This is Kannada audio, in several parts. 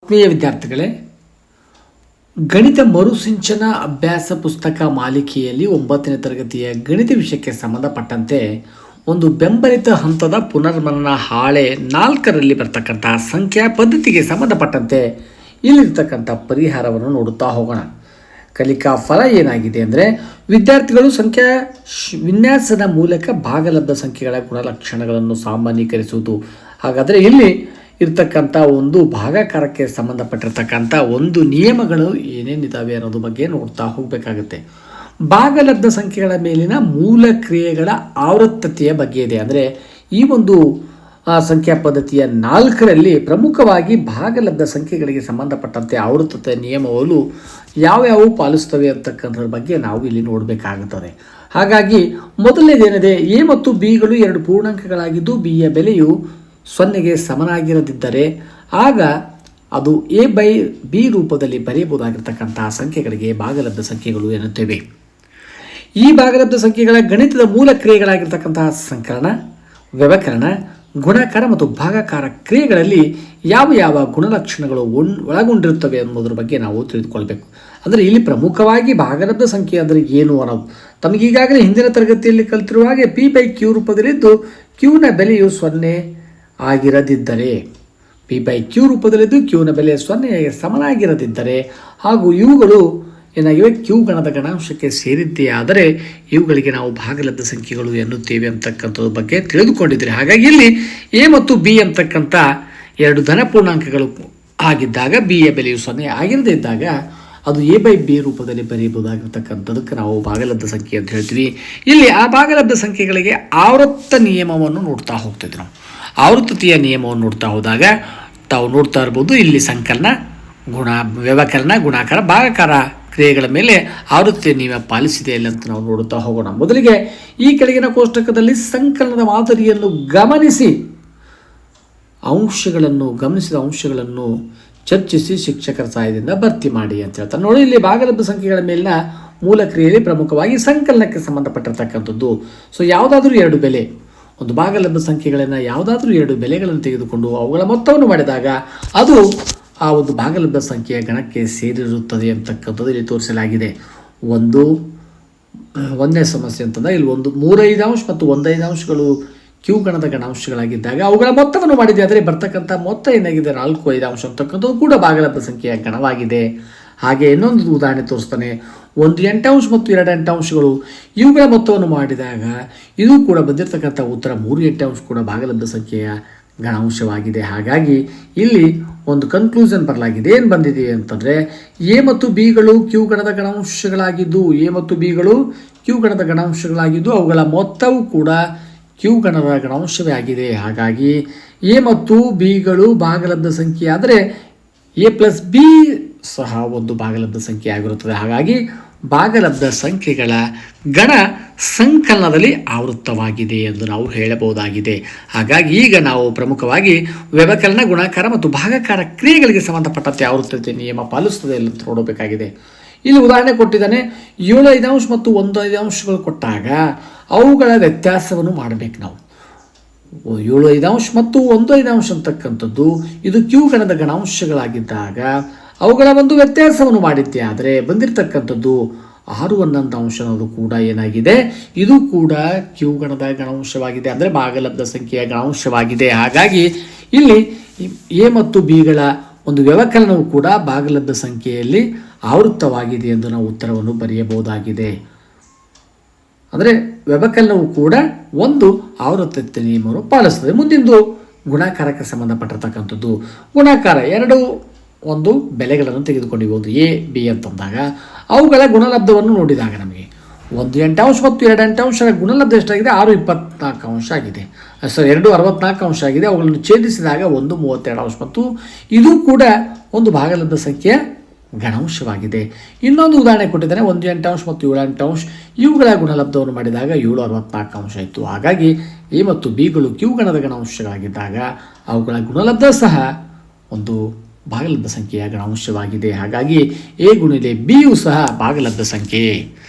ಆತ್ಮೀಯ ವಿದ್ಯಾರ್ಥಿಗಳೇ, ಗಣಿತ ಮರುಸಿಂಚನ ಅಭ್ಯಾಸ ಪುಸ್ತಕ ಮಾಲಿಕೆಯಲ್ಲಿ 9ನೇ ತರಗತಿಯ ಗಣಿತ ವಿಷಯಕ್ಕೆ ಸಂಬಂಧಪಟ್ಟಂತೆ ಒಂದು ಬೆಂಬಲಿತ ಹಂತದ ಪುನರ್ಮನನ ಹಾಳೆ 4ರಲ್ಲಿ ಬರ್ತಕ್ಕಂತಹ ಸಂಖ್ಯಾ ಪದ್ಧತಿಗೆ ಸಂಬಂಧಪಟ್ಟಂತೆ ಇಲ್ಲಿರ್ತಕ್ಕಂಥ ಪರಿಹಾರವನ್ನು ನೋಡುತ್ತಾ ಹೋಗೋಣ. ಕಲಿಕಾ ಫಲ ಏನಾಗಿದೆ ಅಂದರೆ, ವಿದ್ಯಾರ್ಥಿಗಳು ಸಂಖ್ಯಾ ವಿನ್ಯಾಸದ ಮೂಲಕ ಭಾಗಲಬ್ಧ ಸಂಖ್ಯೆಗಳ ಗುಣಲಕ್ಷಣಗಳನ್ನು ಸಾಮಾನ್ಯೀಕರಿಸುವುದು. ಹಾಗಾದರೆ ಇಲ್ಲಿ ಇರ್ತಕ್ಕಂಥ ಒಂದು ಭಾಗಾಕಾರಕ್ಕೆ ಸಂಬಂಧಪಟ್ಟಿರ್ತಕ್ಕಂಥ ಒಂದು ನಿಯಮಗಳು ಏನೇನಿದ್ದಾವೆ ಅನ್ನೋದ್ರ ಬಗ್ಗೆ ನೋಡ್ತಾ ಹೋಗಬೇಕಾಗುತ್ತೆ. ಭಾಗಲಬ್ಧ ಸಂಖ್ಯೆಗಳ ಮೇಲಿನ ಮೂಲ ಕ್ರಿಯೆಗಳ ಆವೃತ್ತತೆಯ ಬಗ್ಗೆ ಇದೆ. ಅಂದರೆ ಈ ಒಂದು ಸಂಖ್ಯಾ ಪದ್ಧತಿಯ 4ರಲ್ಲಿ ಪ್ರಮುಖವಾಗಿ ಭಾಗಲಬ್ಧ ಸಂಖ್ಯೆಗಳಿಗೆ ಸಂಬಂಧಪಟ್ಟಂತೆ ಆವೃತ್ತತೆಯ ನಿಯಮಗಳು ಯಾವ್ಯಾವು ಪಾಲಿಸ್ತವೆ ಅಂತಕ್ಕಂಥದ್ರ ಬಗ್ಗೆ ನಾವು ಇಲ್ಲಿ ನೋಡಬೇಕಾಗುತ್ತದೆ. ಹಾಗಾಗಿ ಮೊದಲನೇದೇನಿದೆ, ಎ ಮತ್ತು ಬಿಗಳು 2 ಪೂರ್ಣಾಂಕಗಳಾಗಿದ್ದು ಬಿಯ ಬೆಲೆಯು 0ಗೆ ಸಮನಾಗಿರದಿದ್ದರೆ ಆಗ ಅದು ಎ ಬೈ ಬಿ ರೂಪದಲ್ಲಿ ಬರೆಯಬಹುದಾಗಿರ್ತಕ್ಕಂತಹ ಸಂಖ್ಯೆಗಳಿಗೆ ಭಾಗಲಬ್ಧ ಸಂಖ್ಯೆಗಳು ಎನ್ನುತ್ತೇವೆ. ಈ ಭಾಗಲಬ್ಧ ಸಂಖ್ಯೆಗಳ ಗಣಿತದ ಮೂಲ ಕ್ರಿಯೆಗಳಾಗಿರ್ತಕ್ಕಂತಹ ಸಂಕಲನ, ವ್ಯವಕಲನ, ಗುಣಾಕಾರ ಮತ್ತು ಭಾಗಾಕಾರ ಕ್ರಿಯೆಗಳಲ್ಲಿ ಯಾವ ಯಾವ ಗುಣಲಕ್ಷಣಗಳು ಒಳಗೊಂಡಿರುತ್ತವೆ ಅನ್ನೋದ್ರ ಬಗ್ಗೆ ನಾವು ತಿಳಿದುಕೊಳ್ಬೇಕು. ಅಂದರೆ ಇಲ್ಲಿ ಪ್ರಮುಖವಾಗಿ ಭಾಗಲಬ್ಧ ಸಂಖ್ಯೆ ಅಂದರೆ ಏನು ಅನ್ನೋದು ತಮಗೀಗಾಗಲೇ ಹಿಂದಿನ ತರಗತಿಯಲ್ಲಿ ಕಲಿತಿರುವ ಹಾಗೆ ಪಿ ಬೈ ಕ್ಯೂ ರೂಪದಲ್ಲಿದ್ದು ಕ್ಯೂನ ಬೆಲೆಯು 0 ಆಗಿರದಿದ್ದರೆ, ಪಿ ಬೈ ಕ್ಯೂ ರೂಪದಲ್ಲಿದ್ದು ಕ್ಯೂನ ಬೆಲೆ 0ಗೆ ಸಮನಾಗಿರದಿದ್ದರೆ ಹಾಗೂ ಇವುಗಳು ಏನಾಗಿವೆ ಕ್ಯೂ ಗಣದ ಗಣಾಂಶಕ್ಕೆ ಸೇರಿದ್ದೇ ಆದರೆ ಇವುಗಳಿಗೆ ನಾವು ಭಾಗಲಬ್ಧ ಸಂಖ್ಯೆಗಳು ಎನ್ನುತ್ತೇವೆ ಅಂತಕ್ಕಂಥದ್ರ ಬಗ್ಗೆ ತಿಳಿದುಕೊಂಡಿದ್ದೀರಿ. ಹಾಗಾಗಿ ಇಲ್ಲಿ ಎ ಮತ್ತು ಬಿ ಅಂತಕ್ಕಂಥ 2 ಧನ ಪೂರ್ಣಾಂಕಗಳು ಆಗಿದ್ದಾಗ ಬಿಯ ಬೆಲೆಯು 0 ಆಗಿರದೇ ಇದ್ದಾಗ ಅದು ಎ ಬೈ ಬಿ ರೂಪದಲ್ಲಿ ಬರೆಯಬಹುದಾಗಿರ್ತಕ್ಕಂಥದಕ್ಕೆ ನಾವು ಭಾಗಲಬ್ಧ ಸಂಖ್ಯೆ ಅಂತ ಹೇಳ್ತೀವಿ. ಇಲ್ಲಿ ಆ ಭಾಗಲಬ್ಧ ಸಂಖ್ಯೆಗಳಿಗೆ ಆವೃತ್ತ ನಿಯಮವನ್ನು ನೋಡ್ತಾ ಹೋಗ್ತಿದ್ವಿ. ನಾವು ಆವೃತ್ತತೆಯ ನಿಯಮವನ್ನು ನೋಡ್ತಾ ಹೋದಾಗ ತಾವು ನೋಡ್ತಾ ಇರ್ಬೋದು, ಇಲ್ಲಿ ಸಂಕಲನ, ವ್ಯವಕಲನ, ಗುಣಾಕಾರ, ಭಾಗಾಕಾರ ಕ್ರಿಯೆಗಳ ಮೇಲೆ ಆವೃತ್ತಿಯ ನಿಯಮ ಪಾಲಿಸಿದೆ ಇಲ್ಲ ಅಂತ ನಾವು ನೋಡುತ್ತಾ ಹೋಗೋಣ. ಮೊದಲಿಗೆ ಈ ಕೆಳಗಿನ ಕೋಷ್ಟಕದಲ್ಲಿ ಸಂಕಲನದ ಮಾದರಿಯನ್ನು ಗಮನಿಸಿದ ಅಂಶಗಳನ್ನು ಚರ್ಚಿಸಿ ಶಿಕ್ಷಕರ ಸಹಾಯದಿಂದ ಭರ್ತಿ ಮಾಡಿ ಅಂತ ಹೇಳ್ತಾರೆ. ನೋಡಿ, ಇಲ್ಲಿ ಭಾಗಲಬ್ಧ ಸಂಖ್ಯೆಗಳ ಮೇಲಿನ ಮೂಲ ಕ್ರಿಯೆಯಲ್ಲಿ ಪ್ರಮುಖವಾಗಿ ಸಂಕಲನಕ್ಕೆ ಸಂಬಂಧಪಟ್ಟಿರ್ತಕ್ಕಂಥದ್ದು. ಸೊ ಯಾವುದಾದ್ರೂ 2 ಬೆಲೆ, ಒಂದು ಭಾಗಲಬ್ಧ ಸಂಖ್ಯೆಗಳನ್ನು ಯಾವುದಾದ್ರೂ 2 ಬೆಲೆಗಳನ್ನು ತೆಗೆದುಕೊಂಡು ಅವುಗಳ ಮೊತ್ತವನ್ನು ಮಾಡಿದಾಗ ಅದು ಆ ಒಂದು ಭಾಗಲಬ್ಧ ಸಂಖ್ಯೆಯ ಗಣಕ್ಕೆ ಸೇರಿರುತ್ತದೆ ಅಂತಕ್ಕಂಥದ್ದು ಇಲ್ಲಿ ತೋರಿಸಲಾಗಿದೆ. ಒಂದನೇ ಸಮಸ್ಯೆ ಅಂತಂದರೆ ಇಲ್ಲಿ 3/5 ಅಂಶ ಮತ್ತು 1/5 ಅಂಶಗಳು ಕ್ಯೂ ಗಣದ ಗಣಾಂಶಗಳಾಗಿದ್ದಾಗ ಅವುಗಳ ಮೊತ್ತವನ್ನು ಮಾಡಿದೆ. ಆದರೆ ಬರ್ತಕ್ಕಂಥ ಮೊತ್ತ ಏನಾಗಿದೆ 4/5 ಅಂಶ ಅಂತಕ್ಕಂಥದ್ದು ಕೂಡ ಭಾಗಲಬ್ಧ ಸಂಖ್ಯೆಯ ಗಣವಾಗಿದೆ. ಹಾಗೆ ಇನ್ನೊಂದು ಉದಾಹರಣೆ ತೋರಿಸ್ತಾನೆ, 1/8 ಅಂಶ ಮತ್ತು 2/8 ಅಂಶಗಳು ಇವುಗಳ ಮೊತ್ತವನ್ನು ಮಾಡಿದಾಗ ಇದು ಕೂಡ ಬಂದಿರತಕ್ಕಂಥ ಉತ್ತರ 3/8 ಅಂಶ ಕೂಡ ಭಾಗಲಬ್ಧ ಸಂಖ್ಯೆಯ ಗಣಾಂಶವಾಗಿದೆ. ಹಾಗಾಗಿ ಇಲ್ಲಿ ಒಂದು ಕನ್ಕ್ಲೂಷನ್ ಬರಲಾಗಿದೆ. ಏನು ಬಂದಿದೆ ಅಂತಂದರೆ, ಎ ಮತ್ತು ಬಿಗಳು ಕ್ಯೂ ಗಣದ ಗಣಾಂಶಗಳಾಗಿದ್ದು ಅವುಗಳ ಮೊತ್ತವು ಕೂಡ ಕ್ಯೂ ಗಣದ ಗಣಾಂಶವೇ ಆಗಿದೆ. ಹಾಗಾಗಿ ಎ ಮತ್ತು ಬಿಗಳು ಭಾಗಲಬ್ಧ ಸಂಖ್ಯೆ ಆದರೆ ಎ ಪ್ಲಸ್ ಬಿ ಸಹ ಒಂದು ಭಾಗಲಬ್ಧ ಸಂಖ್ಯೆ ಆಗಿರುತ್ತದೆ. ಹಾಗಾಗಿ ಭಾಗಲಬ್ಧ ಸಂಖ್ಯೆಗಳ ಗಣ ಸಂಕಲನದಲ್ಲಿ ಆವೃತ್ತವಾಗಿದೆ ಎಂದು ನಾವು ಹೇಳಬಹುದಾಗಿದೆ. ಹಾಗಾಗಿ ಈಗ ನಾವು ಪ್ರಮುಖವಾಗಿ ವ್ಯವಕಲನ, ಗುಣಾಕಾರ ಮತ್ತು ಭಾಗಾಕಾರ ಕ್ರಿಯೆಗಳಿಗೆ ಸಂಬಂಧಪಟ್ಟಂತೆ ಆವೃತ್ತತೆ ನಿಯಮ ಪಾಲಿಸುತ್ತದೆ ಅಂತ ನೋಡಬೇಕಾಗಿದೆ. ಇಲ್ಲಿ ಉದಾಹರಣೆ ಕೊಟ್ಟಿದ್ದಾನೆ, 7/5 ಅಂಶ ಮತ್ತು 1/5 ಅಂಶಗಳು ಕೊಟ್ಟಾಗ ಅವುಗಳ ವ್ಯತ್ಯಾಸವನ್ನು ಮಾಡಬೇಕು. ನಾವು 7/5 ಅಂಶ ಮತ್ತು 1/5 ಅಂಶ ಅಂತಕ್ಕಂಥದ್ದು ಇದು ಕ್ಯೂ ಗಣದ ಗಣಾಂಶಗಳಾಗಿದ್ದಾಗ ಅವುಗಳ ಒಂದು ವ್ಯತ್ಯಾಸವನ್ನು ಮಾಡಿದ್ದೆ ಆದರೆ ಬಂದಿರತಕ್ಕಂಥದ್ದು 6/11 ಅಂಶ ಅನ್ನೋದು ಕೂಡ ಏನಾಗಿದೆ, ಇದು ಕೂಡ ಕ್ಯೂ ಗಣದ ಗಣಾಂಶವಾಗಿದೆ, ಅಂದರೆ ಭಾಗಲಬ್ಧ ಸಂಖ್ಯೆಯ ಗಣಾಂಶವಾಗಿದೆ. ಹಾಗಾಗಿ ಇಲ್ಲಿ ಎ ಮತ್ತು ಬಿಗಳ ಒಂದು ವ್ಯವಕಲನವು ಕೂಡ ಭಾಗಲಬ್ಧ ಸಂಖ್ಯೆಯಲ್ಲಿ ಆವೃತ್ತವಾಗಿದೆ ಎಂದು ನಾವು ಉತ್ತರವನ್ನು ಬರೆಯಬಹುದಾಗಿದೆ. ಅಂದರೆ ವ್ಯವಕಲನವು ಕೂಡ ಒಂದು ಆವೃತ್ತತೆ ನಿಯಮವನ್ನು ಪಾಲಿಸ್ತದೆ. ಮುಂದಿಂದು ಗುಣಾಕಾರಕ್ಕೆ ಸಂಬಂಧಪಟ್ಟಿರ್ತಕ್ಕಂಥದ್ದು. ಗುಣಾಕಾರ 2 ಬೆಲೆಗಳನ್ನು ತೆಗೆದುಕೊಂಡಿರ್ಬೋದು, ಎ ಬಿ ಅಂತಂದಾಗ ಅವುಗಳ ಗುಣಲಬ್ಧವನ್ನು ನೋಡಿದಾಗ ನಮಗೆ 1/8 ಅಂಶ ಮತ್ತು 2/8 ಅಂಶಗಳ ಗುಣಲಬ್ಧ ಎಷ್ಟಾಗಿದೆ, 6/24 ಅಂಶ ಆಗಿದೆ. 2/64 ಅಂಶ ಆಗಿದೆ. ಅವುಗಳನ್ನು ಛೇದಿಸಿದಾಗ 1/32 ಅಂಶ ಮತ್ತು ಇದು ಕೂಡ ಒಂದು ಭಾಗಲಬ್ಧ ಸಂಖ್ಯೆಯ ಗಣಾಂಶವಾಗಿದೆ. ಇನ್ನೊಂದು ಉದಾಹರಣೆ ಕೊಟ್ಟಿದ್ದಾನೆ, 1/8 ಅಂಶ ಮತ್ತು 7/8 ಅಂಶ ಇವುಗಳ ಗುಣಲಬ್ಧವನ್ನು ಮಾಡಿದಾಗ 7/64 ಅಂಶ ಆಯಿತು. ಹಾಗಾಗಿ ಎ ಮತ್ತು ಬಿಗಳು ಕ್ಯೂ ಗಣದ ಗಣಾಂಶಗಳಾಗಿದ್ದಾಗ ಅವುಗಳ ಗುಣಲಬ್ಧ ಸಹ ಒಂದು ಭಾಗಲಬ್ಧ ಸಂಖ್ಯೆಯ ಗಣಾಂಶವಾಗಿದೆ. ಹಾಗಾಗಿ ಎ ಗುಣಿಲೆ ಬಿಯು ಸಹ ಭಾಗಲಬ್ಧ ಸಂಖ್ಯೆ.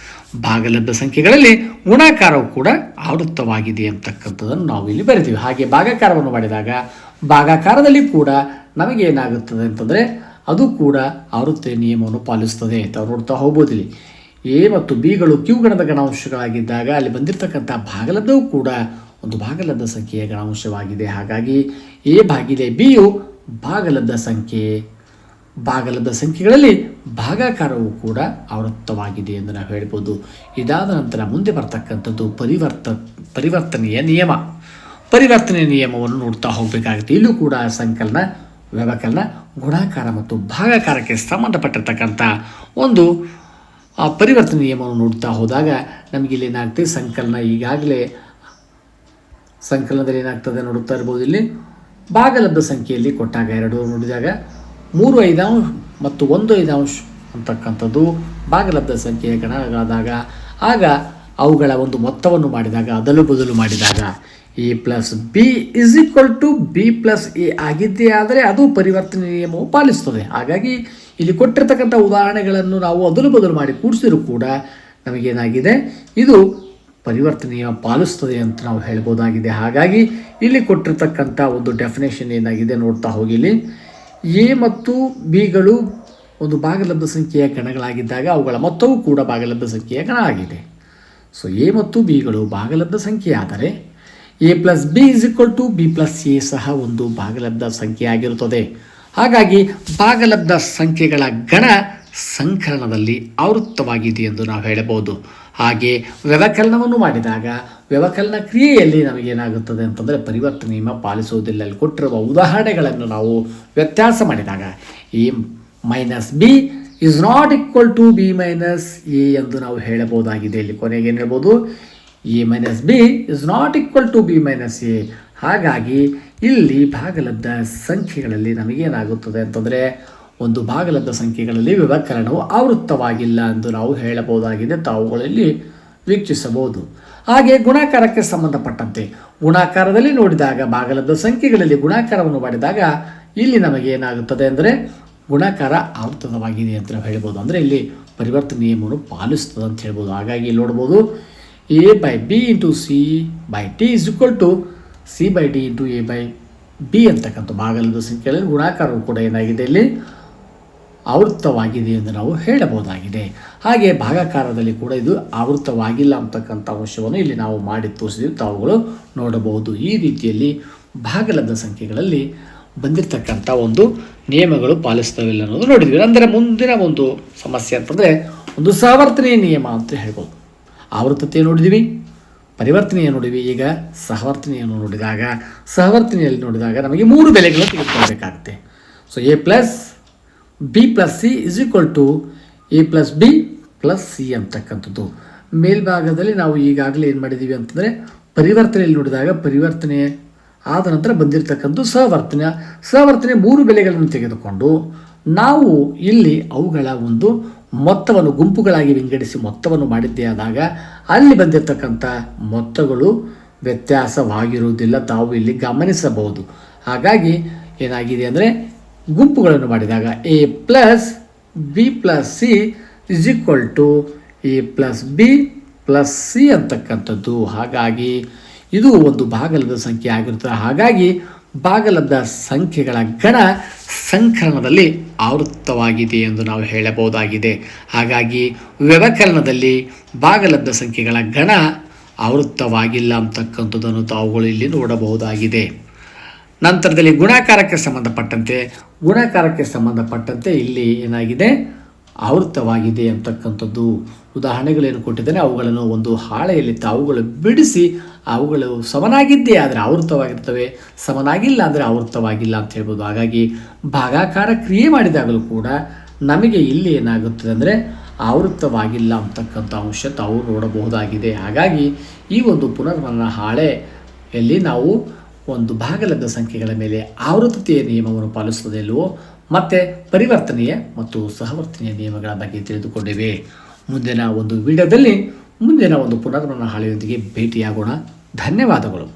ಭಾಗಲಬ್ಧ ಸಂಖ್ಯೆಗಳಲ್ಲಿ ಗುಣಾಕಾರವು ಕೂಡ ಆವೃತ್ತವಾಗಿದೆ ಅಂತಕ್ಕಂಥದ್ದನ್ನು ನಾವು ಇಲ್ಲಿ ಬರಿತೀವಿ. ಹಾಗೆ ಭಾಗಾಕಾರವನ್ನು ಮಾಡಿದಾಗ ಭಾಗಾಕಾರದಲ್ಲಿ ಕೂಡ ನಮಗೇನಾಗುತ್ತದೆ ಅಂತಂದರೆ ಅದು ಕೂಡ ಆವೃತ್ತಿಯ ನಿಯಮವನ್ನು ಪಾಲಿಸ್ತದೆ. ತಾವು ನೋಡ್ತಾ ಹೋಗ್ಬೋದು. ಇಲ್ಲಿ ಎ ಮತ್ತು ಬಿಗಳು ಕ್ಯೂ ಗಣದ ಗಣಾಂಶಗಳಾಗಿದ್ದಾಗ ಅಲ್ಲಿ ಬಂದಿರತಕ್ಕಂಥ ಭಾಗಲಬ್ಧವು ಕೂಡ ಒಂದು ಭಾಗಲಬ್ಧ ಸಂಖ್ಯೆಯ ಗಣಾಂಶವಾಗಿದೆ. ಹಾಗಾಗಿ ಎ ಭಾಗಿಲೆ ಬಿಯು ಭಾಗಲಬ್ಧ ಸಂಖ್ಯೆ. ಭಾಗಲಬ್ಧ ಸಂಖ್ಯೆಗಳಲ್ಲಿ ಭಾಗಾಕಾರವು ಕೂಡ ಆವೃತ್ತವಾಗಿದೆ ಎಂದು ನಾವು ಹೇಳ್ಬೋದು. ಇದಾದ ನಂತರ ಮುಂದೆ ಬರ್ತಕ್ಕಂಥದ್ದು ಪರಿವರ್ತನೆಯ ನಿಯಮ. ಪರಿವರ್ತನೆಯ ನಿಯಮವನ್ನು ನೋಡ್ತಾ ಹೋಗಬೇಕಾಗುತ್ತೆ. ಇಲ್ಲೂ ಕೂಡ ಸಂಕಲನ, ವ್ಯವಕಲನ, ಗುಣಾಕಾರ ಮತ್ತು ಭಾಗಾಕಾರಕ್ಕೆ ಸಂಬಂಧಪಟ್ಟಿರ್ತಕ್ಕಂಥ ಒಂದು ಪರಿವರ್ತನೆ ನಿಯಮವನ್ನು ನೋಡ್ತಾ ಹೋದಾಗ ನಮಗೆ ಇಲ್ಲಿ ಏನಾಗ್ತದೆ, ಈಗಾಗಲೇ ಸಂಕಲನದಲ್ಲಿ ಏನಾಗ್ತದೆ ನೋಡುತ್ತಾ ಇರ್ಬೋದು. ಇಲ್ಲಿ ಭಾಗಲಬ್ಧ ಸಂಖ್ಯೆಯಲ್ಲಿ ಕೊಟ್ಟಾಗ 2 ನೋಡಿದಾಗ 3 5 ಮತ್ತು 1 5 ಅಂತಕ್ಕಂಥದ್ದು ಭಾಗಲಬ್ಧ ಸಂಖ್ಯೆಯ ಗಣಗಳಾದಾಗ ಆಗ ಅವುಗಳ ಒಂದು ಮೊತ್ತವನ್ನು ಮಾಡಿದಾಗ ಅದಲು ಬದಲು ಮಾಡಿದಾಗ A plus B is equal to B plus A ಆಗಿದ್ದೇ ಆದರೆ ಅದು ಪರಿವರ್ತನೆ ನಿಯಮವು ಪಾಲಿಸ್ತದೆ. ಹಾಗಾಗಿ ಇಲ್ಲಿ ಕೊಟ್ಟಿರ್ತಕ್ಕಂಥ ಉದಾಹರಣೆಗಳನ್ನು ನಾವು ಅದಲು ಬದಲು ಮಾಡಿ ಕೂಡಿಸಿದರೂ ಕೂಡ ನಮಗೇನಾಗಿದೆ, ಇದು ಪರಿವರ್ತನೆ ನಿಯಮ ಪಾಲಿಸ್ತದೆ ಅಂತ ನಾವು ಹೇಳ್ಬೋದಾಗಿದೆ. ಹಾಗಾಗಿ ಇಲ್ಲಿ ಕೊಟ್ಟಿರ್ತಕ್ಕಂಥ ಒಂದು ಡೆಫಿನೇಷನ್ ಏನಾಗಿದೆ ನೋಡ್ತಾ ಹೋಗಿ. ಇಲ್ಲಿ ಎ ಮತ್ತು ಬಿಗಳು ಒಂದು ಭಾಗಲಬ್ಧ ಸಂಖ್ಯೆಯ ಗಣಗಳಾಗಿದ್ದಾಗ ಅವುಗಳ ಮೊತ್ತವೂ ಕೂಡ ಭಾಗಲಬ್ಧ ಸಂಖ್ಯೆಯ ಗಣ ಆಗಿದೆ. ಸೊ ಎ ಮತ್ತು ಬಿಗಳು ಭಾಗಲಬ್ಧ ಸಂಖ್ಯೆ ಆದರೆ A plus B is equal to B plus A ಸಹ ಒಂದು ಭಾಗಲಬ್ಧ ಸಂಖ್ಯೆ ಆಗಿರುತ್ತದೆ. ಹಾಗಾಗಿ ಭಾಗಲಬ್ಧ ಸಂಖ್ಯೆಗಳ ಗಣ ಸಂಕಲನದಲ್ಲಿ ಆವೃತ್ತವಾಗಿದೆ ಎಂದು ನಾವು ಹೇಳಬಹುದು. ಹಾಗೆ ವ್ಯವಕಲನವನ್ನು ಮಾಡಿದಾಗ ವ್ಯವಕಲನ ಕ್ರಿಯೆಯಲ್ಲಿ ನಮಗೇನಾಗುತ್ತದೆ ಅಂತಂದರೆ ಪರಿವರ್ತನೆ ನಿಯಮ ಪಾಲಿಸುವುದಿಲ್ಲ. ಅಲ್ಲಿ ಕೊಟ್ಟಿರುವ ಉದಾಹರಣೆಗಳನ್ನು ನಾವು ವ್ಯತ್ಯಾಸ ಮಾಡಿದಾಗ A minus B is not equal to B minus A ಎಂದು ನಾವು ಹೇಳಬಹುದಾಗಿದೆ. ಇಲ್ಲಿ ಕೊನೆಗೆ ಏನು ಹೇಳ್ಬೋದು, A minus B is not equal to B minus A. ಹಾಗಾಗಿ ಇಲ್ಲಿ ಭಾಗಲಬ್ಧ ಸಂಖ್ಯೆಗಳಲ್ಲಿ ನಮಗೇನಾಗುತ್ತದೆ ಅಂತಂದರೆ ಒಂದು ಭಾಗಲಬ್ಧ ಸಂಖ್ಯೆಗಳಲ್ಲಿ ವ್ಯವಕಲನವು ಆವೃತ್ತವಾಗಿಲ್ಲ ಎಂದು ನಾವು ಹೇಳಬಹುದಾಗಿದೆ. ತಾವುಗಳಲ್ಲಿ ವೀಕ್ಷಿಸಬಹುದು. ಹಾಗೆ ಗುಣಾಕಾರಕ್ಕೆ ಸಂಬಂಧಪಟ್ಟಂತೆ ಗುಣಾಕಾರದಲ್ಲಿ ನೋಡಿದಾಗ ಭಾಗಲಬ್ಧ ಸಂಖ್ಯೆಗಳಲ್ಲಿ ಗುಣಾಕಾರವನ್ನು ಮಾಡಿದಾಗ ಇಲ್ಲಿ ನಮಗೇನಾಗುತ್ತದೆ ಅಂದರೆ ಗುಣಾಕಾರ ಆವೃತ್ತವಾಗಿದೆ ಅಂತ ನಾವು ಹೇಳ್ಬೋದು. ಅಂದರೆ ಇಲ್ಲಿ ಪರಿವರ್ತನೆ ನಿಯಮವನ್ನು ಪಾಲಿಸ್ತದೆ ಅಂತ ಹೇಳ್ಬೋದು. ಹಾಗಾಗಿ ಇಲ್ಲಿ ನೋಡ್ಬೋದು A by B into C by T is equal to C by D into A by B ಅಂತಕ್ಕಂಥ ಭಾಗಲಬ್ಧ ಸಂಖ್ಯೆಗಳಲ್ಲಿ ಗುಣಾಕಾರವು ಕೂಡ ಏನಾಗಿದೆ, ಇಲ್ಲಿ ಆವೃತ್ತವಾಗಿದೆ ಎಂದು ನಾವು ಹೇಳಬಹುದಾಗಿದೆ. ಹಾಗೆ ಭಾಗಾಕಾರದಲ್ಲಿ ಕೂಡ ಇದು ಆವೃತ್ತವಾಗಿಲ್ಲ ಅಂತಕ್ಕಂಥ ಅಂಶವನ್ನು ಇಲ್ಲಿ ನಾವು ಮಾಡಿ ತೋರಿಸಿದ್ವಿ, ತಾವುಗಳು ನೋಡಬಹುದು. ಈ ರೀತಿಯಲ್ಲಿ ಭಾಗಲಬ್ಧ ಸಂಖ್ಯೆಗಳಲ್ಲಿ ಬಂದಿರತಕ್ಕಂಥ ಒಂದು ನಿಯಮಗಳು ಪಾಲಿಸ್ತವಿಲ್ಲ ಅನ್ನೋದು ನೋಡಿದ್ವಿ. ಅಂದರೆ ಮುಂದಿನ ಒಂದು ಸಮಸ್ಯೆ ಅಂತಂದರೆ ಒಂದು ಸಹವರ್ತನೆಯ ನಿಯಮ ಅಂತ ಹೇಳ್ಬೋದು. ಆವೃತ್ತತೆ ನೋಡಿದ್ವಿ, ಪರಿವರ್ತನೆಯ ನೋಡಿದ್ವಿ, ಈಗ ಸಹವರ್ತನೆಯನ್ನು ನೋಡಿದಾಗ ಸಹವರ್ತನೆಯಲ್ಲಿ ನೋಡಿದಾಗ ನಮಗೆ 3 ಬೆಲೆಗಳನ್ನು ತೆಗೆದುಕೊಳ್ಬೇಕಾಗುತ್ತೆ. So A plus B plus C is equal to A plus B plus C ಅಂತಕ್ಕಂಥದ್ದು. ಮೇಲ್ಭಾಗದಲ್ಲಿ ನಾವು ಈಗಾಗಲೇ ಏನು ಮಾಡಿದ್ದೀವಿ ಅಂತಂದರೆ ಪರಿವರ್ತನೆಯಲ್ಲಿ ನೋಡಿದಾಗ ಪರಿವರ್ತನೆ ಆದ ನಂತರ ಬಂದಿರತಕ್ಕಂಥ ಸಹವರ್ತನೆ 3 ಬೆಲೆಗಳನ್ನು ತೆಗೆದುಕೊಂಡು ನಾವು ಇಲ್ಲಿ ಅವುಗಳ ಒಂದು ಮೊತ್ತವನ್ನು ಗುಂಪುಗಳಾಗಿ ವಿಂಗಡಿಸಿ ಮೊತ್ತವನ್ನು ಮಾಡಿದ್ದೇ ಆದಾಗ ಅಲ್ಲಿ ಬಂದಿರತಕ್ಕಂಥ ಮೊತ್ತಗಳು ವ್ಯತ್ಯಾಸವಾಗಿರುವುದಿಲ್ಲ, ತಾವು ಇಲ್ಲಿ ಗಮನಿಸಬಹುದು. ಹಾಗಾಗಿ ಏನಾಗಿದೆ ಅಂದರೆ ಗುಂಪುಗಳನ್ನು ಮಾಡಿದಾಗ A plus B plus C is equal to A plus B plus C ಅಂತಕ್ಕಂಥದ್ದು. ಹಾಗಾಗಿ ಇದು ಒಂದು ಭಾಗಲಬ್ಧ ಸಂಖ್ಯೆ ಆಗಿರುತ್ತದೆ. ಹಾಗಾಗಿ ಭಾಗಲಬ್ಧ ಸಂಖ್ಯೆಗಳ ಗಣ ಸಂಕಲನದಲ್ಲಿ ಆವೃತ್ತವಾಗಿದೆ ಎಂದು ನಾವು ಹೇಳಬಹುದಾಗಿದೆ. ಹಾಗಾಗಿ ವ್ಯವಕಲನದಲ್ಲಿ ಭಾಗಲಬ್ಧ ಸಂಖ್ಯೆಗಳ ಗಣ ಆವೃತ್ತವಾಗಿಲ್ಲ ಅಂತಕ್ಕಂಥದ್ದನ್ನು ತಾವುಗಳು ಇಲ್ಲಿ ನೋಡಬಹುದಾಗಿದೆ. ನಂತರದಲ್ಲಿ ಗುಣಾಕಾರಕ್ಕೆ ಸಂಬಂಧಪಟ್ಟಂತೆ ಇಲ್ಲಿ ಏನಾಗಿದೆ, ಆವೃತ್ತವಾಗಿದೆ ಅಂತಕ್ಕಂಥದ್ದು. ಉದಾಹರಣೆಗಳೇನು ಕೊಟ್ಟಿದ್ದೇನೆ ಅವುಗಳನ್ನು ಒಂದು ಹಾಳೆಯಲ್ಲಿ ತಾವುಗಳು ಬಿಡಿಸಿ ಅವುಗಳು ಸಮನಾಗಿದ್ದೇ ಆದರೆ ಆವೃತ್ತವಾಗಿರ್ತವೆ, ಸಮನಾಗಿಲ್ಲ ಅಂದರೆ ಆವೃತ್ತವಾಗಿಲ್ಲ ಅಂತ ಹೇಳ್ಬೋದು. ಹಾಗಾಗಿ ಭಾಗಾಕಾರ ಕ್ರಿಯೆ ಮಾಡಿದಾಗಲೂ ಕೂಡ ನಮಗೆ ಇಲ್ಲಿ ಏನಾಗುತ್ತದೆ ಅಂದರೆ ಆವೃತ್ತವಾಗಿಲ್ಲ ಅಂತಕ್ಕಂಥ ಅಂಶ ತಾವು ನೋಡಬಹುದಾಗಿದೆ. ಹಾಗಾಗಿ ಈ ಒಂದು ಪುನರ್ಮನನ ಹಾಳೆಯಲ್ಲಿ ನಾವು ಒಂದು ಭಾಗಲಬ್ಧ ಸಂಖ್ಯೆಗಳ ಮೇಲೆ ಆವೃತ್ತತೆಯ ನಿಯಮವನ್ನು ಪಾಲಿಸುತ್ತದೆ ಇಲ್ಲವೋ ಮತ್ತು ಪರಿವರ್ತನೆಯ ಮತ್ತು ಸಹವರ್ತನೆಯ ನಿಯಮಗಳ ಬಗ್ಗೆ ತಿಳಿದುಕೊಂಡಿವೆ. ಮುಂದಿನ ಒಂದು ವಿಡಿಯೋದಲ್ಲಿ ಮುಂದಿನ ಒಂದು ಪುನರ್ಮನನ ಹಾಳೆಯೊಂದಿಗೆ ಭೇಟಿಯಾಗೋಣ. ಧನ್ಯವಾದಗಳು.